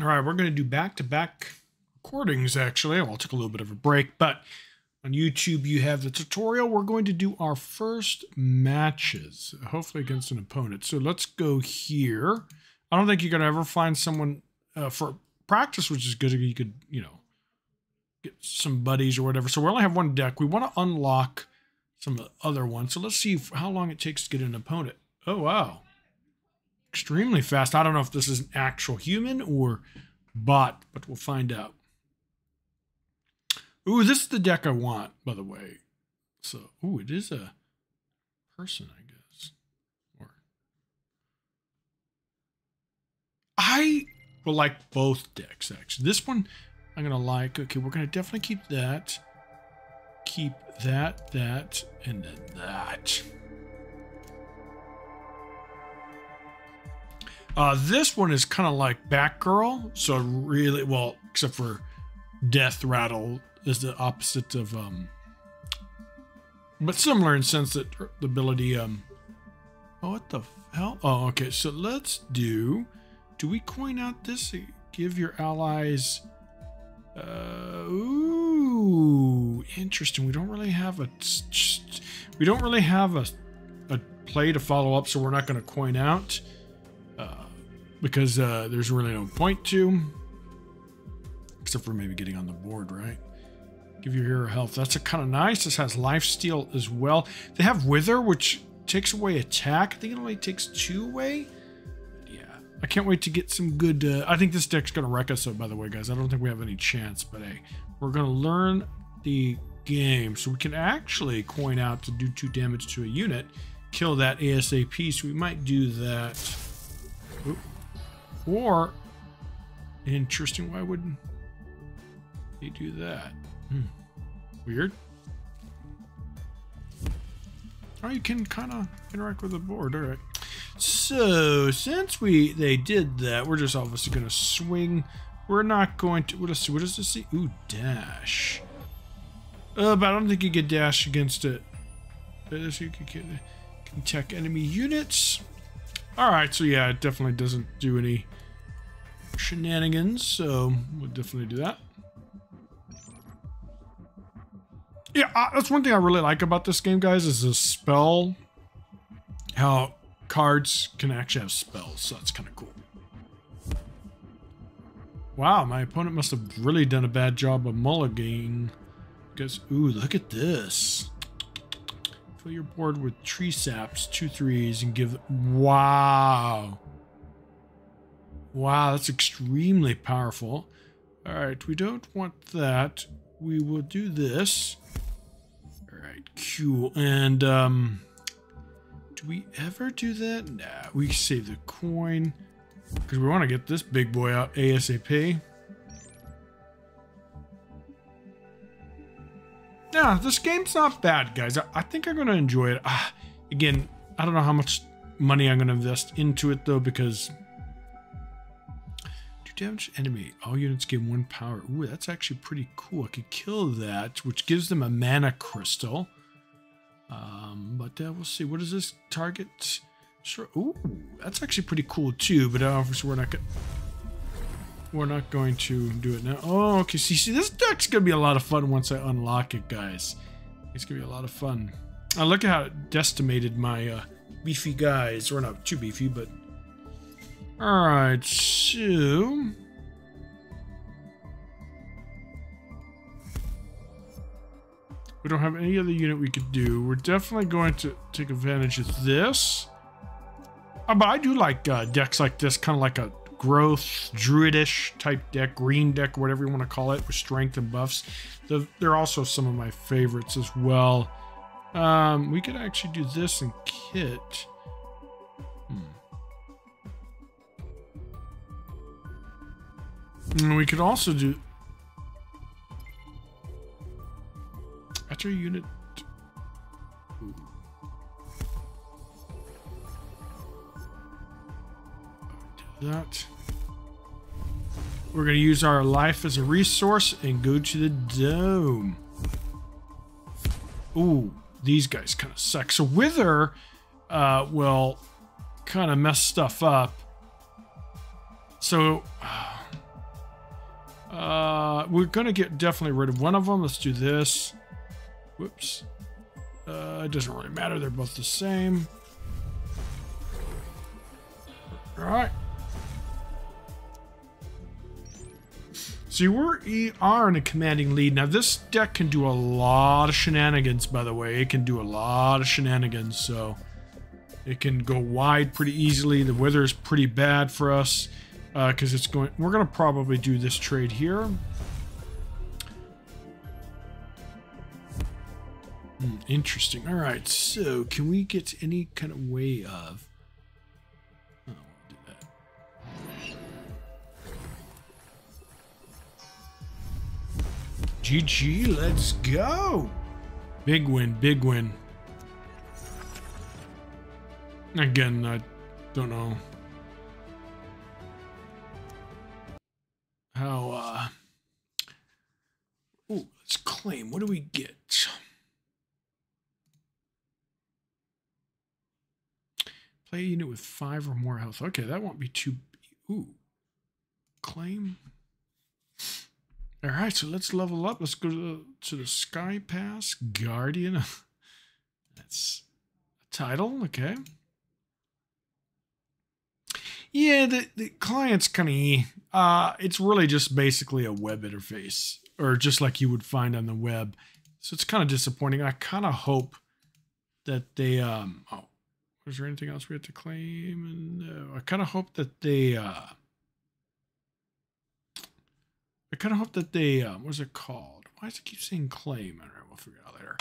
All right, we're going to do back-to-back recordings, actually. I'll take a little bit of a break, but on YouTube, you have the tutorial. We're going to do our first matches, hopefully against an opponent. So let's go here. I don't think you're going to ever find someone for practice, which is good. You could, you know, get some buddies or whatever. So we only have one deck. We want to unlock some of the other ones. So let's see how long it takes to get an opponent. Oh, wow. Extremely fast. I don't know if this is an actual human or bot, but we'll find out. Ooh, this is the deck I want, by the way. So, ooh, it is a person, I guess. Or I will like both decks, actually. This one, I'm going to like. Okay, we're going to definitely keep that. Keep that, and then that. This one is kind of like Batgirl, so really, well, except for Death Rattle is the opposite of, but similar in sense that the ability, oh, what the hell? Oh, okay, so let's do we coin out this? Give your allies, ooh, interesting. We don't really have a play to follow up, so we're not going to coin out. Because there's really no point to, except for maybe getting on the board, right? Give your hero health. That's a kind of nice. This has lifesteal as well. They have Wither, which takes away attack. I think it only takes 2 away. Yeah, I can't wait to get some good. I think this deck's gonna wreck us, by the way, guys. I don't think we have any chance, but hey, we're gonna learn the game, so we can actually coin out to do 2 damage to a unit, kill that ASAP. So we might do that. Oop. Or, interesting, why wouldn't they do that? Weird. Oh, you can kind of interact with the board. All right. So, since they did that, we're just obviously going to swing. We're not going to, let's see, what does this say? Ooh, dash. But I don't think you get dash against it. So you can attack enemy units. Alright, so yeah, it definitely doesn't do any shenanigans, so we'll definitely do that. Yeah, that's one thing I really like about this game, guys, is the spell. How cards can actually have spells, so that's kind of cool. Wow, my opponent must have really done a bad job of mulliganing. Because, ooh, look at this. Fill your board with tree saps, 2 3s, and give. Wow. Wow, that's extremely powerful. All right, we don't want that. We will do this. All right, cool. And do we ever do that? Nah, we save the coin because we want to get this big boy out ASAP. Yeah, this game's not bad, guys. I think I'm going to enjoy it. Again, I don't know how much money I'm going to invest into it, though, because 2 damage enemy. All units gain 1 power. Ooh, that's actually pretty cool. I could kill that, which gives them a mana crystal. But we'll see. What is this target? Sure. Ooh, that's actually pretty cool, too, but obviously we're not going to do it now. Oh, okay. See, this deck's going to be a lot of fun once I unlock it, guys. It's going to be a lot of fun. Look at how it decimated my beefy guys. Or not too beefy, but... Alright, so... we don't have any other unit we could do. We're definitely going to take advantage of this. But I do like decks like this, kind of like a growth, druidish type deck, green deck, whatever you want to call it, with strength and buffs. They're also some of my favorites as well. We could actually do this in kit. And we could also do after a unit. Ooh. Do that. We're going to use our life as a resource and go to the dome. Ooh, these guys kind of suck. So Wither will kind of mess stuff up. So We're gonna get definitely rid of one of them. Let's do this. Whoops. It doesn't really matter. They're both the same. All right. So we are in a commanding lead. Now this deck can do a lot of shenanigans, by the way. It can do a lot of shenanigans, so it can go wide pretty easily. The weather is pretty bad for us because it's going. We're going to probably do this trade here. Interesting. All right. So can we get any kind of way of? Oh, we'll do that. GG. Let's go. Big win. Big win. Again, I don't know how, ooh, let's claim. What do we get? Play a unit with 5 or more health. Okay, that won't be too, ooh. Claim. All right, so let's level up. Let's go to the Sky Pass Guardian. That's a title, okay. Yeah, the client's kind of, it's really just basically a web interface, or just like you would find on the web. So it's kind of disappointing. I kind of hope that they, oh, was there anything else we had to claim? No, I kind of hope that they, what's it called? Why does it keep saying claim? I don't know, we'll figure it out later.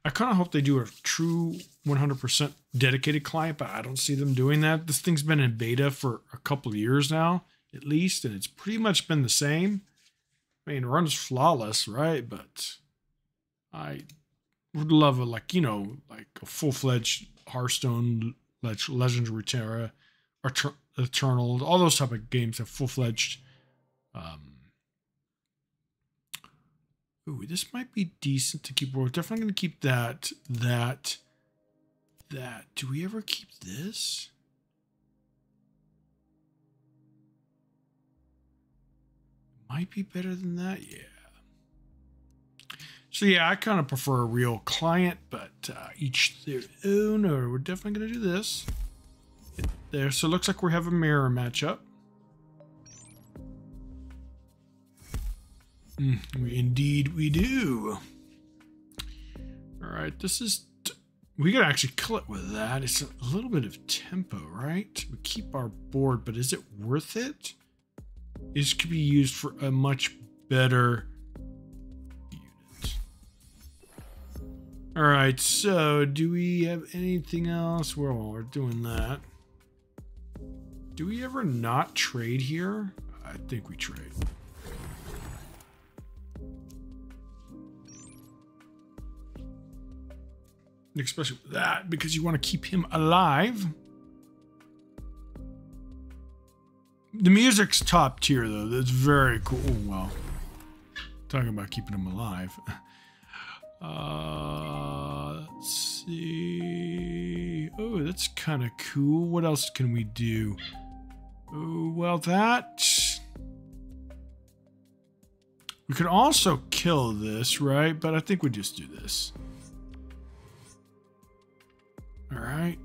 I kind of hope they do a true 100% dedicated client, but I don't see them doing that. This thing's been in beta for a couple of years now, at least, and it's pretty much been the same. I mean, it runs flawless, right? But I would love like a full-fledged Hearthstone, Legends of Runeterra, or Eternal, all those type of games have full-fledged. Ooh, this might be decent to keep. We're definitely going to keep that. Do we ever keep this? Might be better than that, yeah. So yeah, I kind of prefer a real client, but each their own. Or we're definitely going to do this. There, so it looks like we have a mirror matchup. Indeed we do. All right, this is, we gotta actually kill it with that. It's a little bit of tempo, right? We keep our board, but is it worth it? This could be used for a much better unit. All right, so do we have anything else? Well, we're doing that. Do we ever not trade here? I think we trade. Especially with that, because you want to keep him alive. The music's top tier, though. That's very cool. Oh, well, talking about keeping him alive. Let's see. Oh, that's kind of cool. What else can we do? Oh, well, that... We could also kill this, right? But I think we just do this. All right.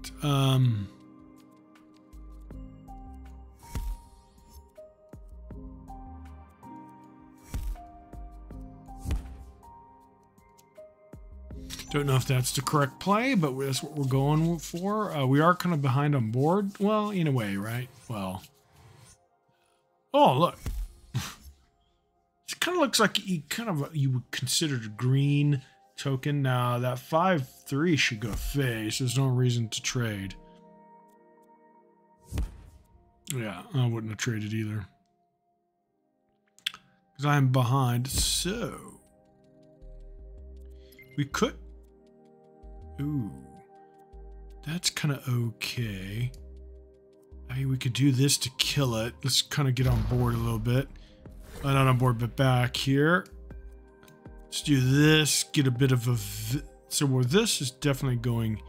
Don't know if that's the correct play, but that's what we're going for. We are kind of behind on board. Well, in a way, right? Well. Oh, look. It kind of looks like you would consider the green token. Now that 5/3 should go face. There's no reason to trade. Yeah, I wouldn't have traded either, because I'm behind. So we could. Ooh, that's kind of okay. I mean, we could do this to kill it. Let's kind of get on board a little bit. Not on board, but back here. Let's do this, get a bit of a... So where this is definitely going...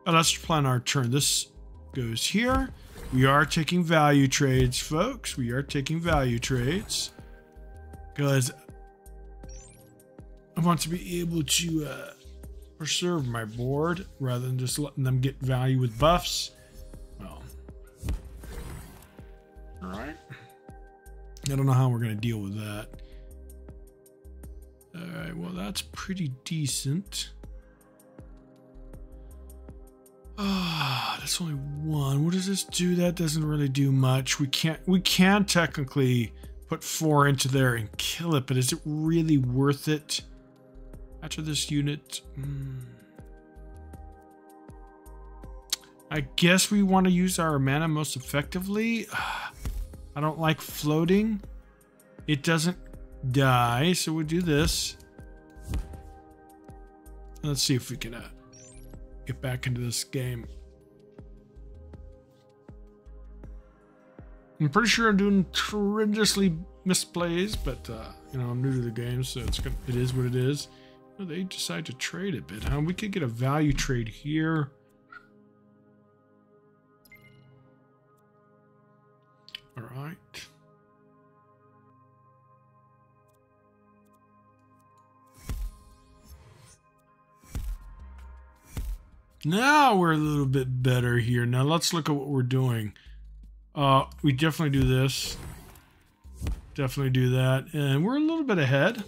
Oh, let's plan our turn. This goes here. We are taking value trades, folks. We are taking value trades. because I want to be able to preserve my board rather than just letting them get value with buffs. Well, all right. I don't know how we're going to deal with that. All right, well, that's pretty decent. Ah, that's only one. What does this do? That doesn't really do much. We can technically put 4 into there and kill it, but is it really worth it after this unit? I guess we want to use our mana most effectively. I don't like floating. It doesn't die, so we'll do this. Let's see if we can get back into this game. I'm pretty sure I'm doing tremendously misplays, but you know, I'm new to the game, so it is what it is. Oh, they decide to trade a bit, huh? We could get a value trade here. All right. Now we're a little bit better here. Now let's look at what we're doing. We definitely do this. Definitely do that. And we're a little bit ahead.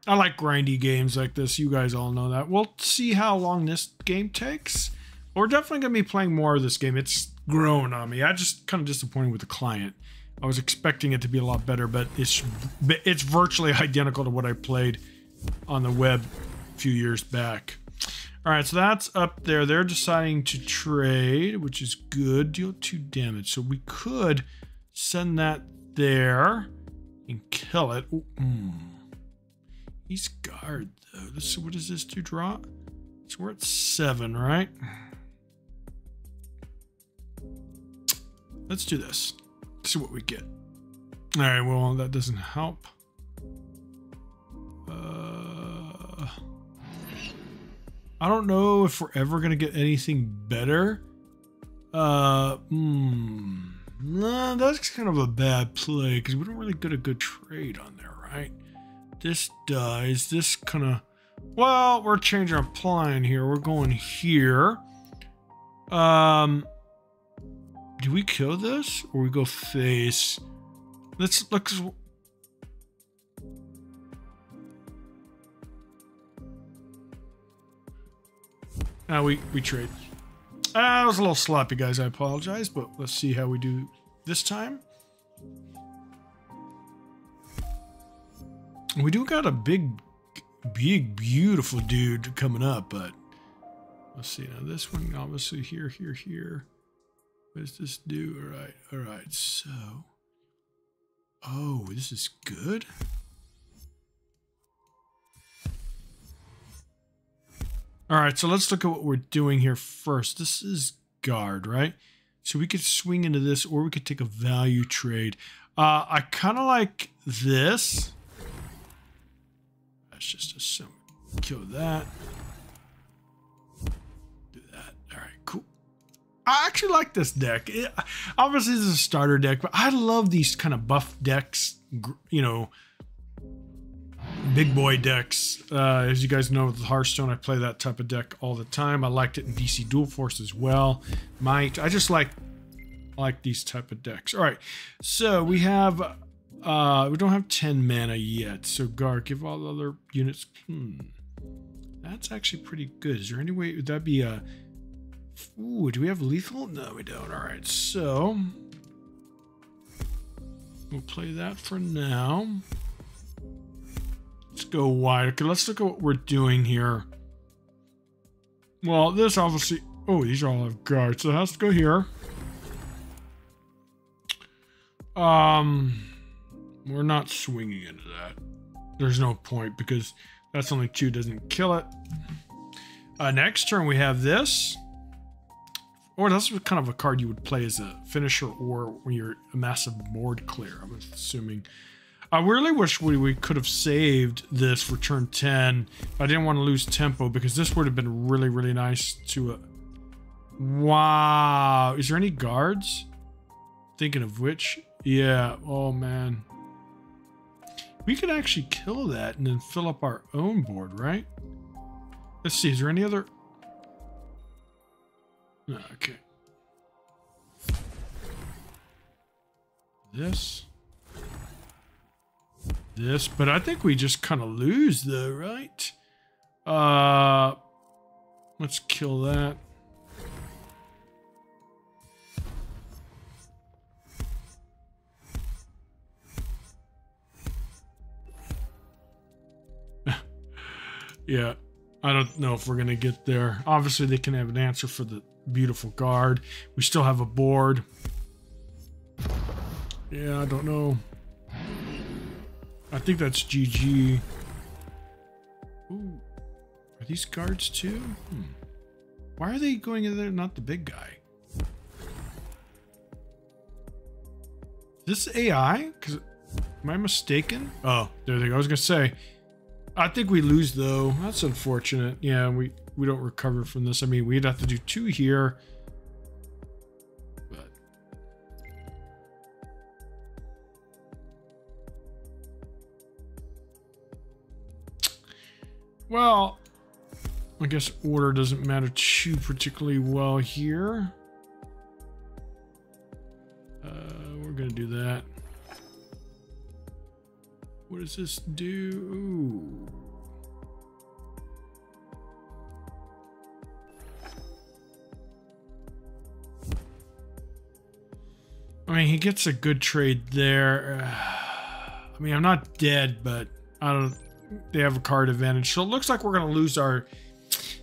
I like grindy games like this. You guys all know that. We'll see how long this game takes. We're definitely going to be playing more of this game. It's grown on me. I just kind of disappointed with the client. I was expecting it to be a lot better, but it's virtually identical to what I played on the web a few years back. All right, so that's up there. They're deciding to trade, which is good. Deal 2 damage. So we could send that there and kill it. He's guard, though. Let's see, what does this do? Draw? So we're at 7, right? Let's do this. Let's see what we get. All right, well, that doesn't help. I don't know if we're ever going to get anything better. Nah, that's kind of a bad play because we don't really get a good trade on there, right? This dies. This kind of... Well, we're changing our plan here. We're going here. Do we kill this or we go face? Let's... We trade. That was a little sloppy, guys. I apologize, but let's see how we do this time. We do got a big, beautiful dude coming up, but let's see. Now this one, obviously here. What does this do? All right. So, oh, this is good. All right, so let's look at what we're doing here first. This is guard, right? So we could swing into this, or we could take a value trade. I kind of like this. Let's just assume. Kill that. Do that. All right, cool. I actually like this deck. Obviously, this is a starter deck, but I love these kind of buff decks, you know, big boy decks. As you guys know, with Hearthstone, I play that type of deck all the time. I liked it in DC Dual Force as well. I just like these type of decks. All right, so we have we don't have 10 mana yet. So guard, give all the other units. That's actually pretty good. Is there any way would that be a? Ooh, do we have lethal? No, we don't. All right, so we'll play that for now. Let's go wide. Okay, let's look at what we're doing here. Well, this obviously... Oh, these are all have guards, so it has to go here. We're not swinging into that. There's no point, because that's only 2, doesn't kill it. Next turn, we have this. Or that's kind of a card you would play as a finisher or when you're a massive board clear, I'm assuming. I really wish we could have saved this for turn 10. I didn't want to lose tempo because this would have been really, really nice to... Wow. Is there any guards? Thinking of which? Yeah. Oh, man. We could actually kill that and then fill up our own board, right? Let's see, is there any other... Okay. This, but I think we just kind of lose though, right? Let's kill that. Yeah, I don't know if we're gonna get there. Obviously, they can have an answer for the beautiful guard. We still have a board. Yeah, I don't know. I think that's GG. Ooh, are these guards too? Why are they going in there? Not the big guy. This AI? Because am I mistaken? Oh, there they go. I was gonna say. I think we lose though. That's unfortunate. Yeah, we don't recover from this. I mean, we'd have to do 2 here. But well, I guess order doesn't matter too particularly well here. We're gonna do that. What does this do? Ooh. I mean, he gets a good trade there. I mean, I'm not dead, but I don't... They have a card advantage. So it looks like we're going to lose our...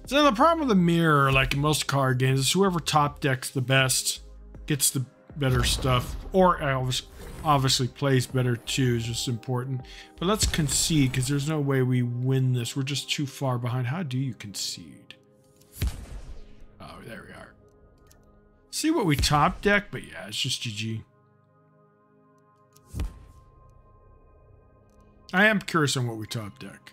So the problem with the mirror, like in most card games, is whoever top decks the best gets the better stuff. Or obviously plays better too, is just important. But let's concede, because there's no way we win this. We're just too far behind. How do you concede? Oh, there we are. See what we top deck, but yeah, it's just GG. I am curious on what we top deck.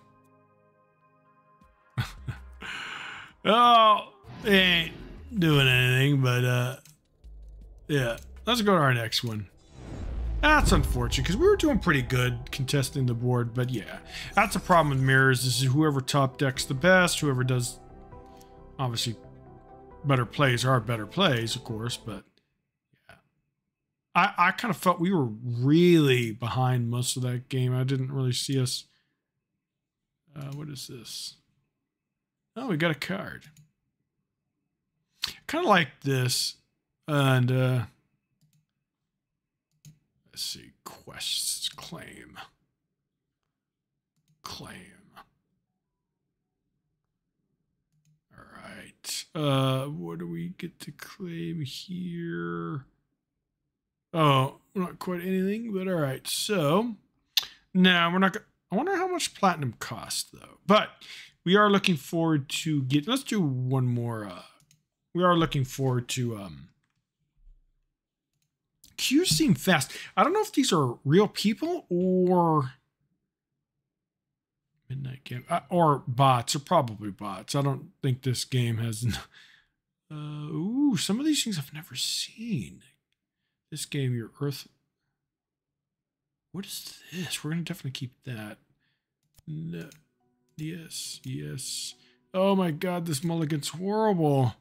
Oh, they ain't doing anything, but yeah, let's go to our next one. That's unfortunate because we were doing pretty good contesting the board, but yeah, that's a problem with mirrors. This is whoever top decks the best, whoever does obviously better plays are better plays, of course, but yeah. I kind of felt we were really behind most of that game. I didn't really see us. What is this? Oh, we got a card. Kind of like this. And let's see. Quests. Claim. All right. What do we get to claim here? Oh, not quite anything, but all right. So now we're not gonna... I wonder how much platinum costs though. But we are looking forward to get... Let's do one more. We are looking forward to... Queues seem fast. I don't know if these are real people or... Midnight game. Or bots. Or probably bots. I don't think this game has... ooh, some of these things I've never seen. This game, your Earth... What is this? We're going to definitely keep that. No. Yes, yes. Oh my god, this mulligan's horrible.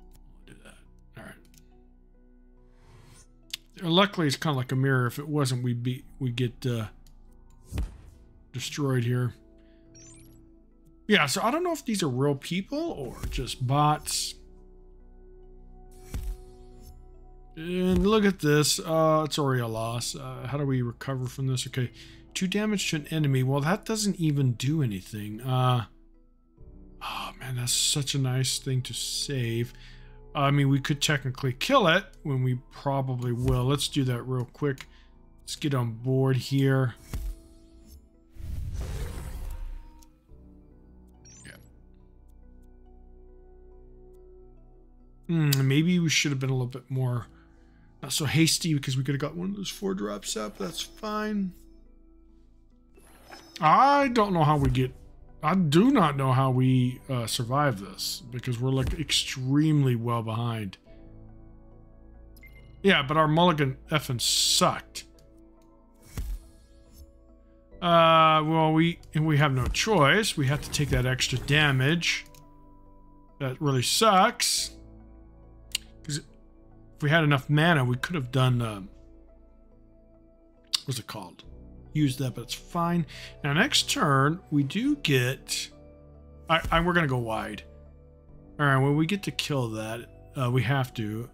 I'll do that. Alright. Luckily, it's kind of like a mirror. If it wasn't, we'd get destroyed here. Yeah, so I don't know if these are real people or just bots. And look at this. It's already a loss. How do we recover from this? Okay. 2 damage to an enemy. Well, that doesn't even do anything. Oh, man, that's such a nice thing to save. I mean, we could technically kill it when we probably will. Let's do that real quick. Let's get on board here. Yeah. Maybe we should have been a little bit more... Not so hasty because we could have got one of those 4 drops up. That's fine. I don't know how we get... I do not know how we survive this because we're like extremely well behind. Yeah, but our mulligan effing sucked. Well, we have no choice. We have to take that extra damage. That really sucks. Because if we had enough mana, we could have done, what's it called? Use that, but it's fine. Now, next turn, we do get... we're going to go wide. All right, well, we get to kill that. We have to.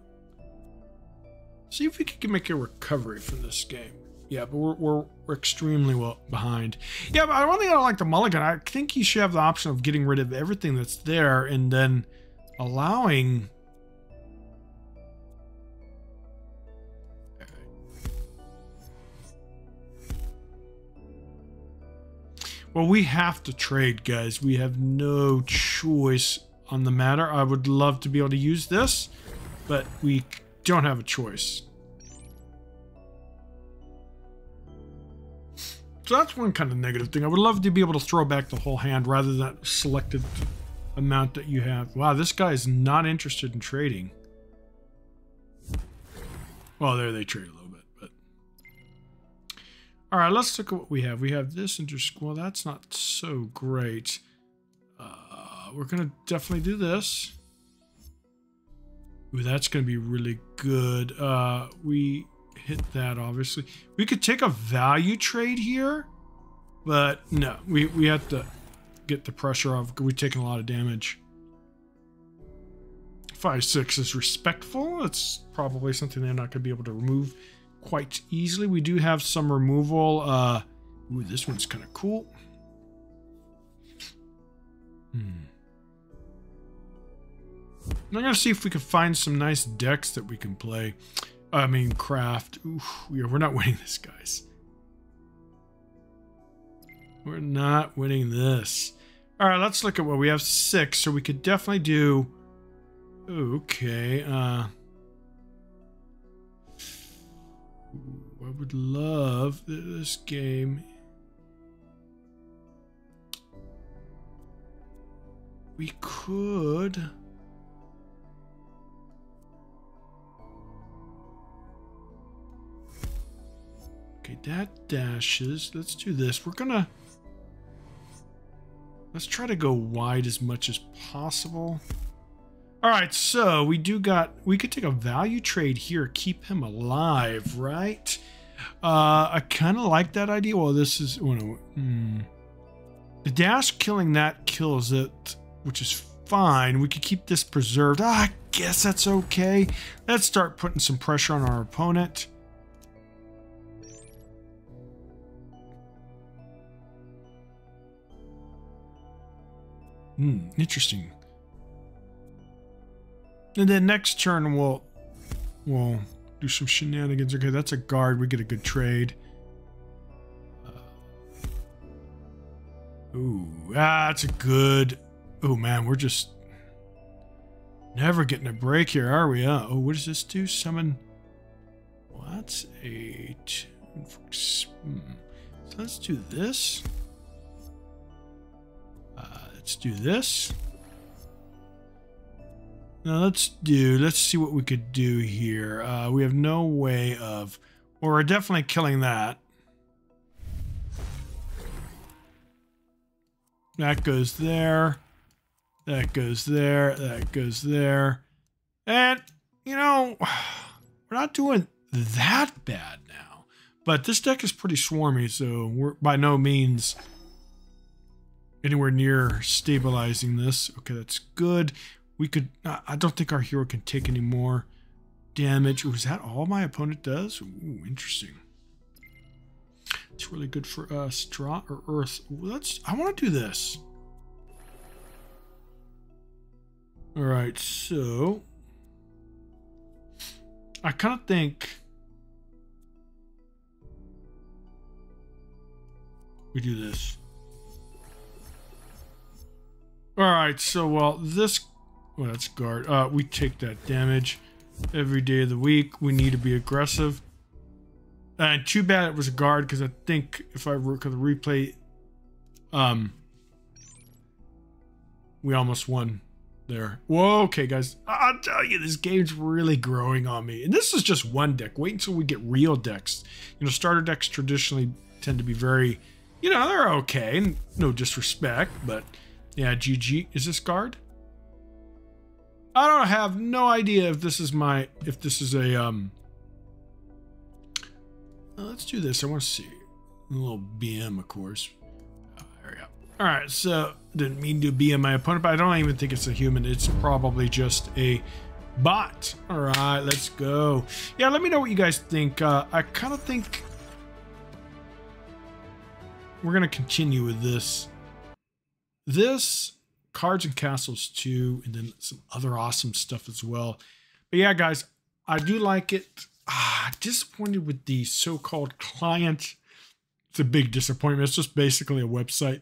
See if we can make a recovery from this game. Yeah, but we're extremely well behind. Yeah, but one thing I don't like the mulligan. I think you should have the option of getting rid of everything that's there and then allowing... Well, we have to trade, guys. We have no choice on the matter. I would love to be able to use this, but we don't have a choice. So that's one kind of negative thing. I would love to be able to throw back the whole hand rather than that selected amount that you have. Wow, this guy is not interested in trading. Well, there they trade a little bit, but... All right, let's look at what we have. We have this well, that's not so great. We're going to definitely do this. Ooh, that's going to be really good. We hit that, obviously. We could take a value trade here, but no, we have to get the pressure off because we've taken a lot of damage. 5/6 is respectful. It's probably something they're not going to be able to remove quite easily. We do have some removal. Ooh, this one's kind of cool. I'm going to see if we can find some nice decks that we can play. I mean, craft. Oof, we're not winning this, guys. We're not winning this. All right, let's look at what we have. 6, so we could definitely do... Okay. I would love this game. We could... Okay, that dashes. Let's do this. Let's try to go wide as much as possible. All right, so we could take a value trade here, keep him alive, right? I kind of like that idea. Well, this is... The dash killing that kills it, which is fine. We could keep this preserved. I guess that's okay. Let's start putting some pressure on our opponent. Interesting. And then next turn we'll do some shenanigans. Okay, that's a guard. We get a good trade. That's a good... Oh man, we're just never getting a break here, are we? Oh, what does this do? Summon... What's a... So let's do this. Let's do this. Now let's see what we could do here. We have no way of... Well, we're definitely killing that. That goes there. That goes there. That goes there. And, you know, we're not doing that bad now. But this deck is pretty swarmy, so we're by no means anywhere near stabilizing this. Okay, that's good. We could... I don't think our hero can take any more damage. Ooh, is that all my opponent does? Ooh, interesting. It's really good for us. Draw or earth. I want to do this. All right, so I kind of think we do this. All right, so well, that's guard. We take that damage every day of the week. We need to be aggressive. And too bad it was a guard, because I think if I look at the replay, we almost won there. Whoa, okay, guys. I'll tell you, this game's really growing on me. And this is just one deck. Wait until we get real decks. You know, starter decks traditionally tend to be very You know, they're okay. No disrespect, but yeah, GG. Is this guard? I don't have no idea if this is a let's do this. I want to see a little BM, of course. There we go. All right, so didn't mean to BM my opponent, but I don't even think it's a human. It's probably just a bot. All right, let's go. Yeah, let me know what you guys think. I kind of think we're gonna continue with this. Cards and Castles 2, and then some other awesome stuff as well. But yeah, guys, I do like it. Disappointed with the so-called client. It's a big disappointment. It's just basically a website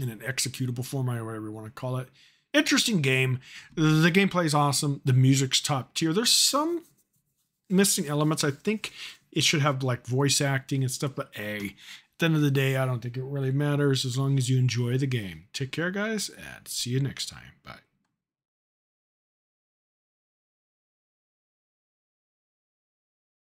in an executable format, or whatever you want to call it. Interesting game. The gameplay is awesome. The music's top tier. There's some missing elements. I think it should have like voice acting and stuff, but at the end of the day, I don't think it really matters as long as you enjoy the game. Take care, guys, and see you next time. Bye.